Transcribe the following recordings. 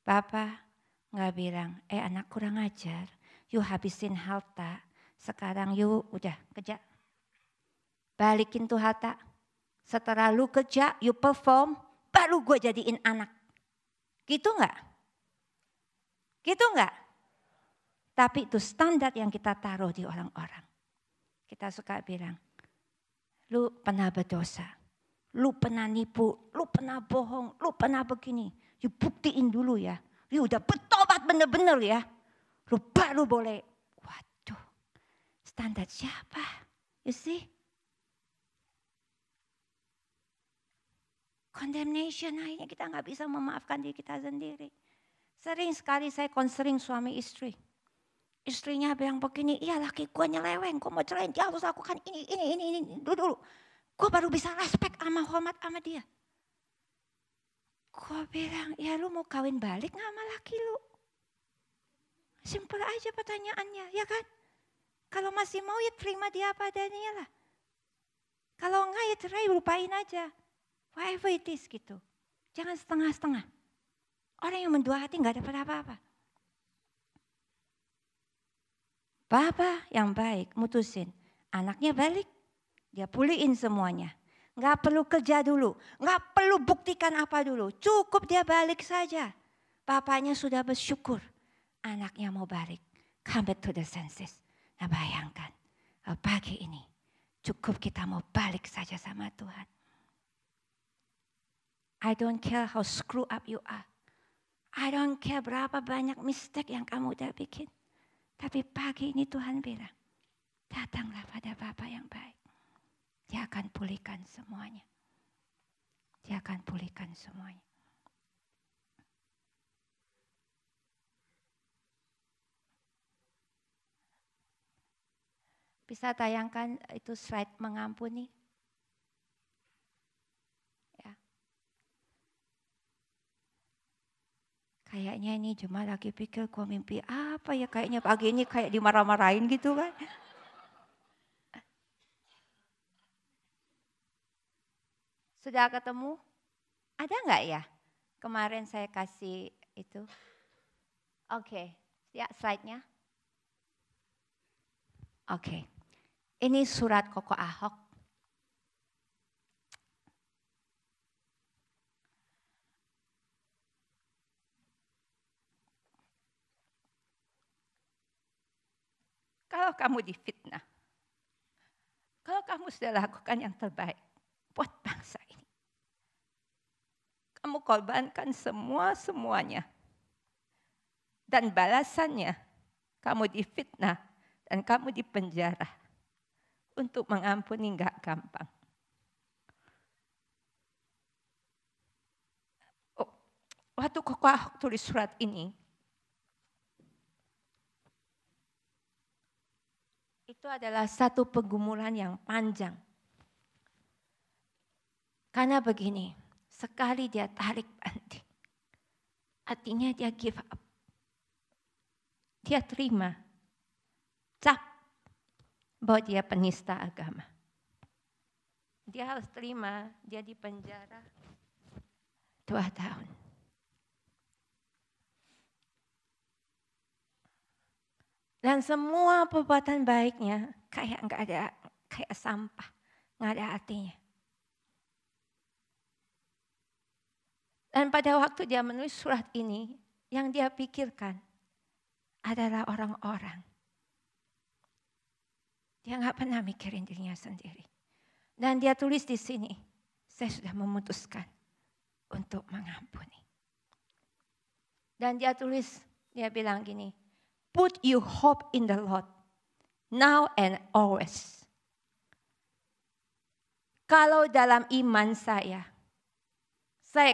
Bapak nggak bilang, anak kurang ajar, you habisin harta, sekarang you udah kerja. Balikin tuh harta. Setelah lu kerja, you perform, baru gue jadiin anak. Gitu nggak? Gitu nggak? Tapi itu standar yang kita taruh di orang-orang. Kita suka bilang, lu pernah berdosa, lu pernah nipu, lu pernah bohong, lu pernah begini. You buktiin dulu ya, you udah bertobat bener-bener ya. Lu baru boleh, waduh, standar siapa? You see? Condemnation akhirnya kita nggak bisa memaafkan diri kita sendiri. Sering sekali saya konseling suami istri. Istrinya bilang begini, iya laki gue nyeleweng, gue mau cerain, dia harus lakukan ini, dulu. Gue baru bisa respect sama hormat sama dia. Gue bilang, ya lu mau kawin balik gak sama laki lu? Simpel aja pertanyaannya, ya kan? Kalau masih mau ya terima dia apa adanya lah. Kalau enggak ya cerai, lupain aja. Whatever it is gitu. Jangan setengah-setengah. Orang yang mendua hati gak dapat apa-apa. Bapak yang baik mutusin, anaknya balik, dia pulihin semuanya. Gak perlu kerja dulu, gak perlu buktikan apa dulu, cukup dia balik saja. Bapaknya sudah bersyukur, anaknya mau balik, come back to the senses. Nah bayangkan, pagi ini cukup kita mau balik saja sama Tuhan. I don't care how screw up you are. I don't care berapa banyak mistake yang kamu udah bikin. Tapi pagi ini Tuhan bilang, datanglah pada Bapa yang baik. Dia akan pulihkan semuanya. Dia akan pulihkan semuanya. Bisa tayangkan itu slide mengampuni? Ya. Kayaknya ini cuma lagi pikir gue mimpi apa ya. Kayaknya pagi ini kayak dimarah-marahin gitu kan. Sudah ketemu? Ada nggak ya? Kemarin saya kasih itu. Oke, ya slide-nya. Oke, ini surat Koko Ahok. Kalau kamu difitnah, kalau kamu sudah lakukan yang terbaik buat bangsa ini, kamu korbankan semuanya. Dan balasannya, kamu difitnah dan kamu dipenjara. Untuk mengampuni enggak gampang. Waktu Koko Ahok tulis surat ini, itu adalah satu pergumulan yang panjang. Karena begini, sekali dia tarik banting, artinya dia give up. Dia terima cap bahwa dia penista agama. Dia harus terima, dia dipenjara 2 tahun. Dan semua perbuatan baiknya kayak nggak ada, kayak sampah, nggak ada artinya. Dan pada waktu dia menulis surat ini, yang dia pikirkan adalah orang-orang. Dia nggak pernah mikirin dirinya sendiri. Dan dia tulis di sini, saya sudah memutuskan untuk mengampuni. Dan dia tulis, dia bilang gini, put your hope in the Lord, now and always. Kalau dalam iman saya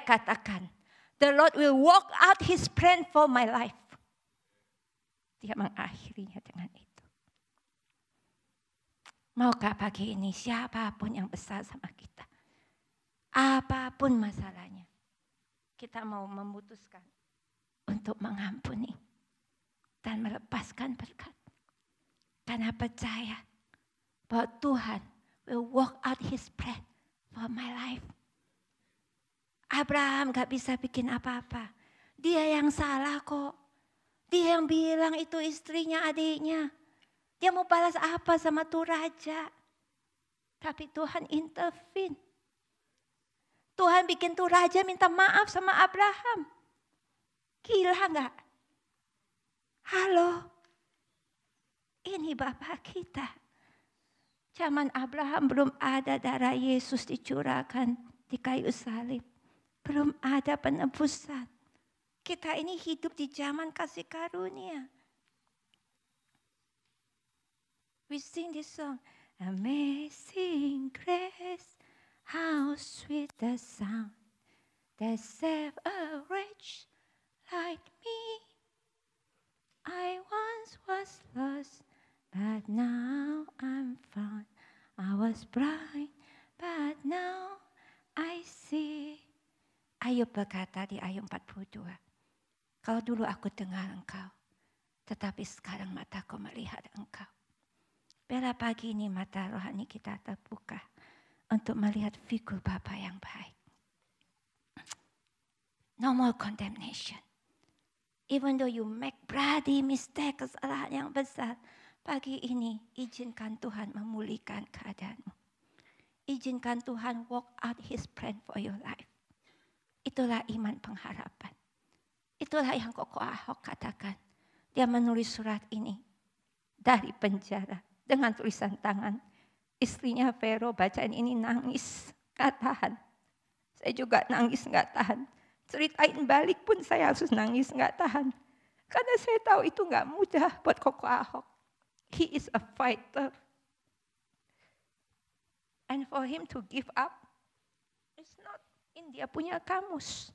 katakan, the Lord will work out His plan for my life. Dia mengakhirinya dengan itu. Maukah pagi ini siapapun yang besar sama kita, apapun masalahnya, kita mau memutuskan untuk mengampuni dan melepaskan berkat. Karena percaya bahwa Tuhan will work out His plan for my life. Abraham gak bisa bikin apa-apa. Dia yang salah kok. Dia yang bilang itu istrinya, adiknya. Dia mau balas apa sama tuh raja? Tapi Tuhan intervene. Tuhan bikin tuh raja minta maaf sama Abraham. Gila enggak? Halo? Ini Bapak kita. Zaman Abraham belum ada darah Yesus dicurahkan di kayu salib. Belum ada penebusan. Kita ini hidup di zaman kasih karunia. We sing this song. Amazing grace, how sweet the sound that saved a wretch like me. I once was lost, but now I'm found. I was blind, but now I see. Ayub berkata di Ayub 42, kalau dulu aku dengar engkau, tetapi sekarang mataku melihat engkau. Biarlah pagi ini mata rohani kita terbuka untuk melihat figur Bapa yang baik. No more condemnation. Even though you make bloody mistake, kesalahan yang besar, pagi ini izinkan Tuhan memulihkan keadaanmu. Izinkan Tuhan walk out His plan for your life. Itulah iman pengharapan. Itulah yang Koko Ahok katakan. Dia menulis surat ini dari penjara dengan tulisan tangan. Istrinya Vero bacaan ini nangis, gak tahan. Saya juga nangis gak tahan. Ceritain balik pun saya harus nangis gak tahan. Karena saya tahu itu gak mudah buat Koko Ahok. He is a fighter. And for him to give up, it's not in dia punya kamus.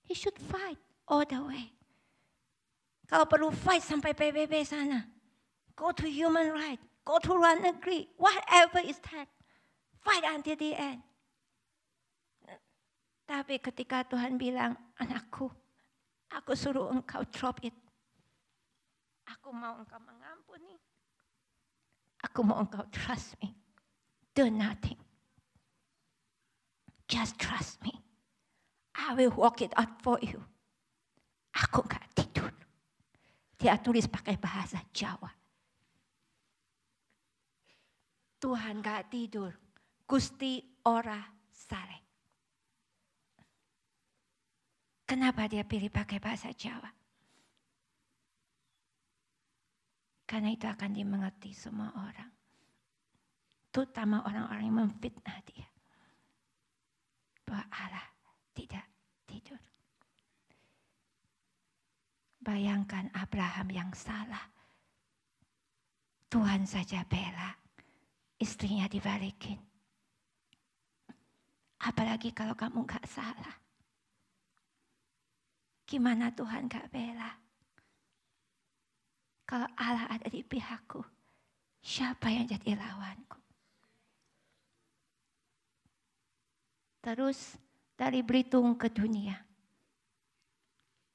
He should fight all the way. Kalau perlu fight sampai PBB sana. Go to human rights. Go to luar negeri. Whatever is that. Fight until the end. Tapi ketika Tuhan bilang, anakku, aku suruh engkau drop it. Aku mau engkau mengampuni. Aku mau engkau trust me. Do nothing. Just trust me. I will work it out for you. Aku gak tidur. Dia tulis pakai bahasa Jawa. Tuhan gak tidur. Gusti ora sare. Kenapa dia pilih pakai bahasa Jawa? Karena itu akan dimengerti semua orang. Terutama orang-orang yang memfitnah dia. Bahwa Allah tidak tidur. Bayangkan Abraham yang salah. Tuhan saja bela. Istrinya dibalikin. Apalagi kalau kamu gak salah. Gimana Tuhan gak bela? Kalau Allah ada di pihakku, siapa yang jadi lawanku? Terus dari Belitung ke dunia.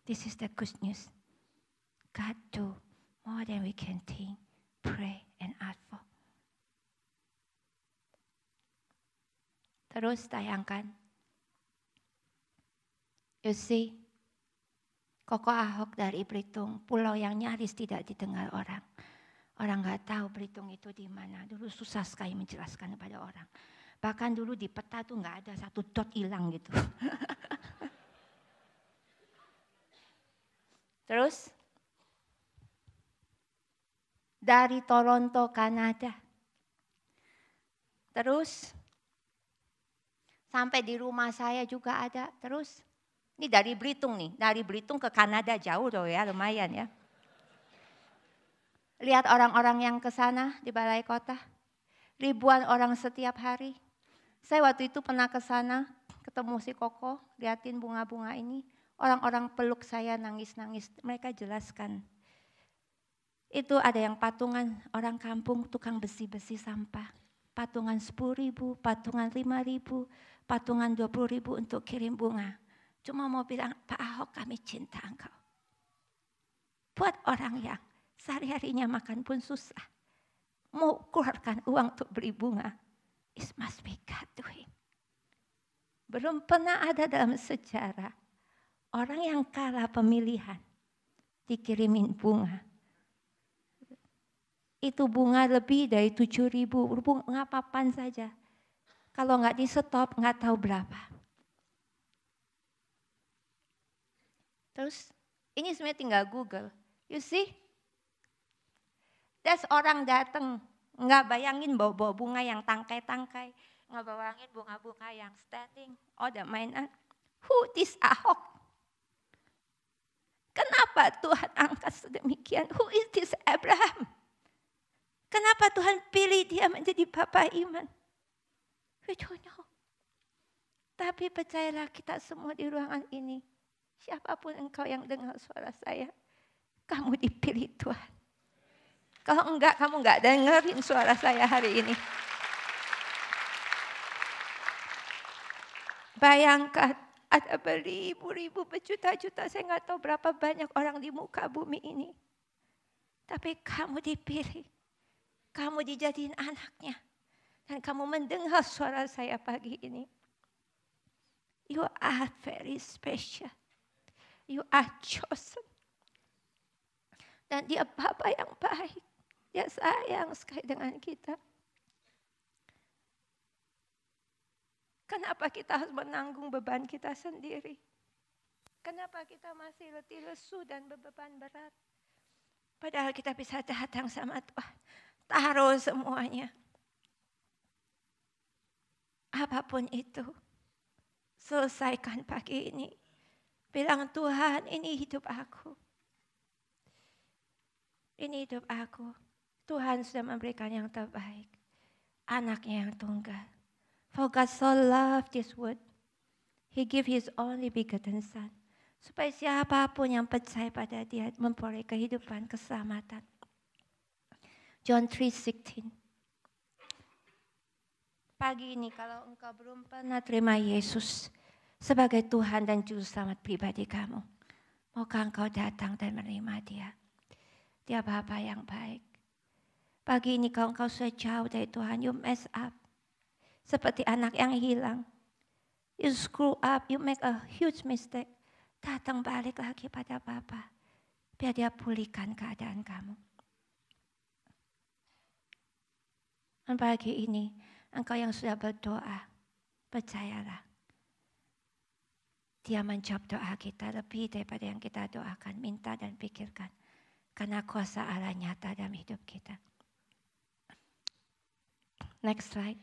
This is the good news. God do more than we can think, pray and ask for. Terus tayangkan. You see, Koko Ahok dari Belitung, pulau yang nyaris tidak didengar orang. Orang gak tahu Belitung itu di mana. Dulu susah sekali menjelaskan kepada orang. Bahkan dulu di peta tuh gak ada satu dot hilang gitu. Terus dari Toronto, Kanada. Terus sampai di rumah saya juga ada. Terus ini dari Belitung nih, dari Belitung ke Kanada jauh loh ya, lumayan ya. Lihat orang-orang yang ke sana di balai kota. Ribuan orang setiap hari. Saya waktu itu pernah ke sana, ketemu si Koko, liatin bunga-bunga ini. Orang-orang peluk saya nangis-nangis, mereka jelaskan. Itu ada yang patungan orang kampung, tukang besi-besi sampah. Patungan 10.000, patungan 5.000, patungan 20.000 untuk kirim bunga. Cuma mau bilang, Pak Ahok kami cinta engkau. Buat orang yang sehari-harinya makan pun susah. Mau keluarkan uang untuk beli bunga. It must be God doing. Belum pernah ada dalam sejarah Orang yang kalah pemilihan dikirimin bunga. Itu bunga lebih dari 7.000, bunga papan saja. Kalau nggak di stop, nggak tahu berapa. Terus ini sebenarnya tinggal Google. You see? That's orang datang, nggak bayangin bawa bunga yang tangkai-tangkai. Nggak bayangin bunga-bunga yang standing. Oh, the mainan. Who is Ahok? Kenapa Tuhan angkat sedemikian? Who is this Abraham? Kenapa Tuhan pilih dia menjadi bapa iman? We don't know. Tapi percayalah kita semua di ruangan ini. Siapapun engkau yang dengar suara saya. Kamu dipilih Tuhan. Kalau enggak, kamu enggak dengerin suara saya hari ini. Bayangkan ada beribu-ribu, berjuta-juta, saya enggak tahu berapa banyak orang di muka bumi ini. Tapi kamu dipilih. Kamu dijadiin anaknya. Dan kamu mendengar suara saya pagi ini. You are very special. You are chosen. Dan dia Bapa yang baik. Dia sayang sekali dengan kita. Kenapa kita harus menanggung beban kita sendiri? Kenapa kita masih letih lesu dan beban berat? Padahal kita bisa datang sama Tuhan. Taruh semuanya. Apapun itu. Selesaikan pagi ini. Bilang Tuhan, ini hidup aku. Ini hidup aku. Tuhan sudah memberikan yang terbaik. Anaknya yang tunggal. For God so loved this world. He gave his only begotten son. Supaya siapapun yang percaya pada dia memperoleh kehidupan, keselamatan. John 3:16. Pagi ini kalau engkau belum pernah terima Yesus sebagai Tuhan dan Juru Selamat pribadi kamu. Maukah engkau datang dan menerima dia? Dia Bapa yang baik. Pagi ini kalau engkau sudah jauh dari Tuhan, you mess up. Seperti anak yang hilang. You screw up, you make a huge mistake. Datang balik lagi pada Bapa. Biar dia pulihkan keadaan kamu. Dan pagi ini, engkau yang sudah berdoa, percayalah. Dia menjawab doa kita lebih daripada yang kita doakan, minta dan pikirkan. Karena kuasa Allah nyata dalam hidup kita. Next slide.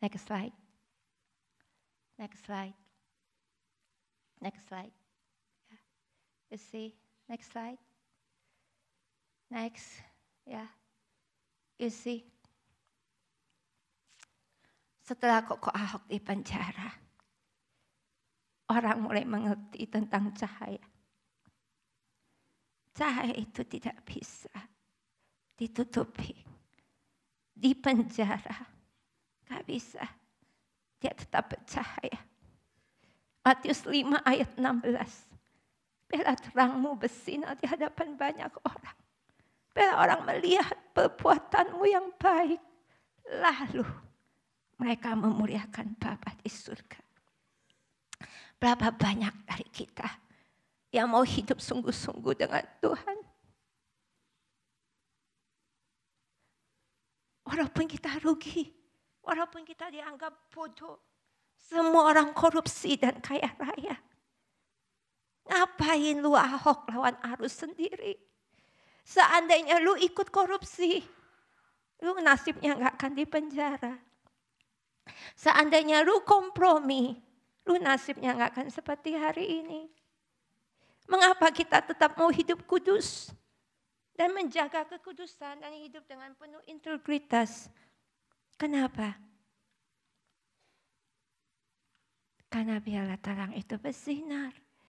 Next slide. Next slide. Next slide. You see? Next slide. Next. Yeah. You see? Setelah Koko Ahok di penjara, orang mulai mengerti tentang cahaya. Cahaya itu tidak bisa ditutupi. Di penjara, gak bisa. Dia tetap bercahaya. Matius 5 ayat 16. Biarlah terangmu bersinar di hadapan banyak orang. Biarlah orang melihat perbuatanmu yang baik. Lalu mereka memuliakan Bapa di surga. Berapa banyak dari kita yang mau hidup sungguh-sungguh dengan Tuhan. Walaupun kita rugi. Walaupun kita dianggap bodoh. Semua orang korupsi dan kaya raya. Ngapain lu Ahok lawan arus sendiri? Seandainya lu ikut korupsi, lu nasibnya gak akan dipenjara. Seandainya lu kompromi, lu nasibnya gak akan seperti hari ini. Mengapa kita tetap mau hidup kudus? Dan menjaga kekudusan dan hidup dengan penuh integritas. Kenapa? Karena biarlah terang itu bersinar.